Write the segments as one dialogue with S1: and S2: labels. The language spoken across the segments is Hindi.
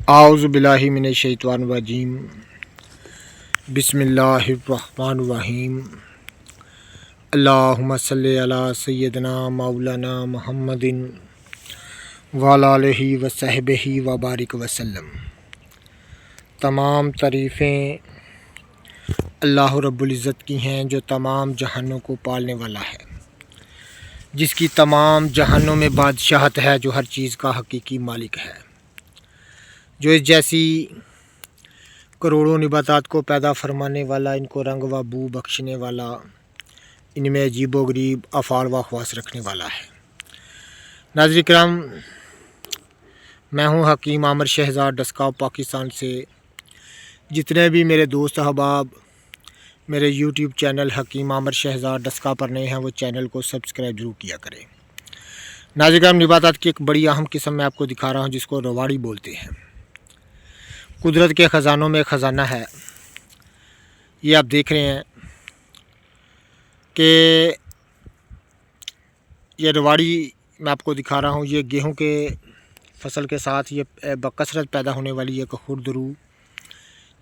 S1: आऊज़ु बिल्लाहि मिनश शैतानिर रजीम। बिस्मिल्लाहिर्रहमानिर्रहीम। अल्लाहुम्मा सल्लि अला सय्यिदना मौलाना मुहम्मदिन व अला आलिहि व सहबिहि व बारिक वसल्लम। तमाम तारीफ़ें अल्लाह रब्बुल इज़्ज़त की हैं जो तमाम जहानों को पालने वाला है, जिसकी तमाम जहानों में बादशाहत है, जो हर चीज़ का हकीकी मालिक है, जो इस जैसी करोड़ों निबातात को पैदा फरमाने वाला, इनको रंग व बू बख्शने वाला, इनमें अजीब व गरीब अफ़ाल व ख़वास रखने वाला है। नाज़रीन किराम, मैं हूँ हकीम आमिर शहज़ाद डस्का पाकिस्तान से। जितने भी मेरे दोस्त अहबाब मेरे यूट्यूब चैनल हकीम आमिर शहज़ाद डस्का पर नए हैं, वो चैनल को सब्सक्राइब ज़रूर किया करें। नाज़रीन किराम, निबातात की एक बड़ी अहम किस्म मैं आपको दिखा रहा हूँ, जिसको रवाड़ी बोलते हैं। कुदरत के ख़जानों में ख़जाना है। ये आप देख रहे हैं कि ये रवाड़ी मैं आपको दिखा रहा हूँ। ये गेहूं के फसल के साथ ये बकसरत पैदा होने वाली एक खुरदरू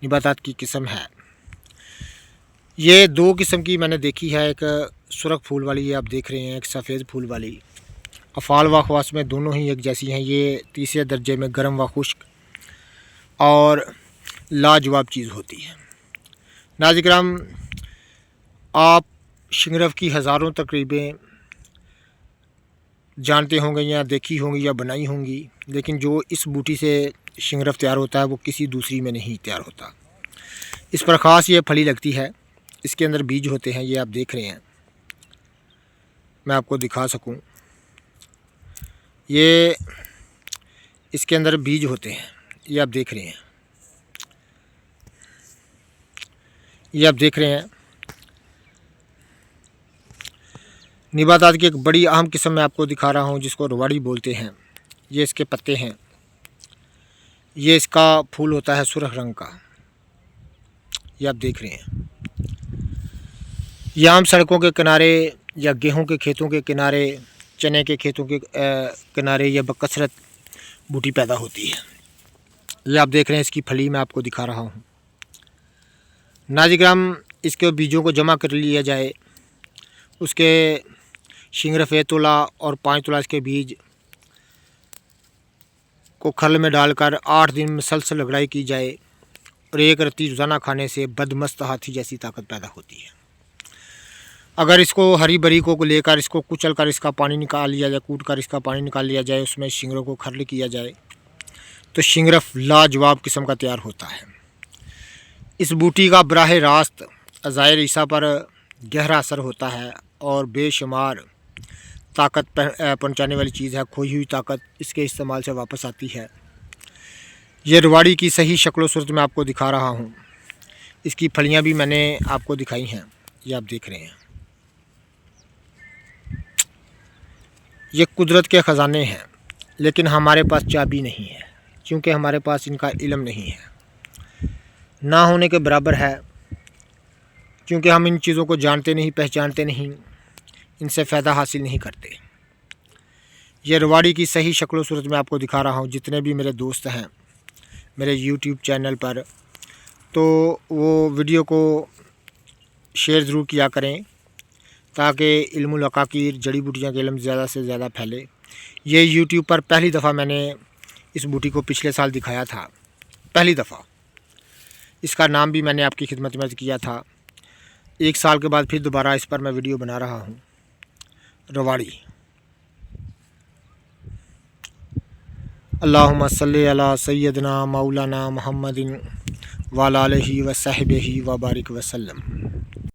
S1: निबातात की किस्म है। ये दो किस्म की मैंने देखी है, एक सुर्ख फूल वाली, ये आप देख रहे हैं, एक सफ़ेद फूल वाली। अफ़ाल व ख़वास में दोनों ही एक जैसी हैं। ये तीसरे दर्जे में गर्म व खुश्क और लाजवाब चीज़ होती है। नाज़रीन किराम, आप शिंगरफ की हज़ारों तरकीबें जानते होंगे या देखी होंगी या बनाई होंगी, लेकिन जो इस बूटी से शिंगरफ तैयार होता है वो किसी दूसरी में नहीं तैयार होता। इस पर ख़ास ये फली लगती है, इसके अंदर बीज होते हैं। ये आप देख रहे हैं, मैं आपको दिखा सकूं, ये इसके अंदर बीज होते हैं। ये आप देख रहे हैं, ये आप देख रहे हैं। निबातात की एक बड़ी अहम किस्म मैं आपको दिखा रहा हूँ, जिसको रवाड़ी बोलते हैं। ये इसके पत्ते हैं, ये इसका फूल होता है सुर्ख रंग का। ये आप देख रहे हैं। ये आम सड़कों के किनारे या गेहूं के खेतों के किनारे, चने के खेतों के किनारे ये बकसरत बूटी पैदा होती है। ये आप देख रहे हैं, इसकी फली मैं आपको दिखा रहा हूँ। नाज़रीन किराम, इसके बीजों को जमा कर लिया जाए, उसके शिंगरफ 1 तोला और 5 तोला इसके बीज को खल में डालकर 8 दिन मुसलसल रगड़ाई की जाए और एक रत्ती रोज़ाना खाने से बदमस्त हाथी जैसी ताकत पैदा होती है। अगर इसको हरी बरी को लेकर इसको कुचल कर इसका पानी निकाल लिया जाए, कूट कर इसका पानी निकाल लिया जाए, उसमें शिंगरों को खरल किया जाए, तो शिंगरफ लाजवाब किस्म का तैयार होता है। इस बूटी का बराह रास्त अज़ायर ईसा पर गहरा असर होता है और बेशुमार ताकत पहुँचाने वाली चीज़ है। खोई हुई ताकत इसके इस्तेमाल से वापस आती है। ये रवाड़ी की सही शक्ल सूरत में आपको दिखा रहा हूँ। इसकी फलियाँ भी मैंने आपको दिखाई हैं, ये आप देख रहे हैं। ये कुदरत के ख़जाने हैं, लेकिन हमारे पास चाबी नहीं है, क्योंकि हमारे पास इनका इल्म नहीं है। ना होने के बराबर है, क्योंकि हम इन चीज़ों को जानते नहीं, पहचानते नहीं, इनसे फ़ायदा हासिल नहीं करते। ये रवाड़ी की सही शक्ल सूरत में आपको दिखा रहा हूँ। जितने भी मेरे दोस्त हैं मेरे यूट्यूब चैनल पर, तो वो वीडियो को शेयर ज़रूर किया करें, ताकि इल्मुल अकाकीर जड़ी बूटियाँ का इल्म ज़्यादा से ज़्यादा फैले। ये यूट्यूब पर पहली दफ़ा मैंने इस बूटी को पिछले साल दिखाया था, पहली दफ़ा। इसका नाम भी मैंने आपकी खिदमत में किया था। 1 साल के बाद फिर दोबारा इस पर मैं वीडियो बना रहा हूँ। रवाड़ी। अल्लाहुम्मा सल्लि अला सय्यिदना मौलाना मुहम्मदिन व अला आलिहि व सहबिहि व बारिक वसल्लम।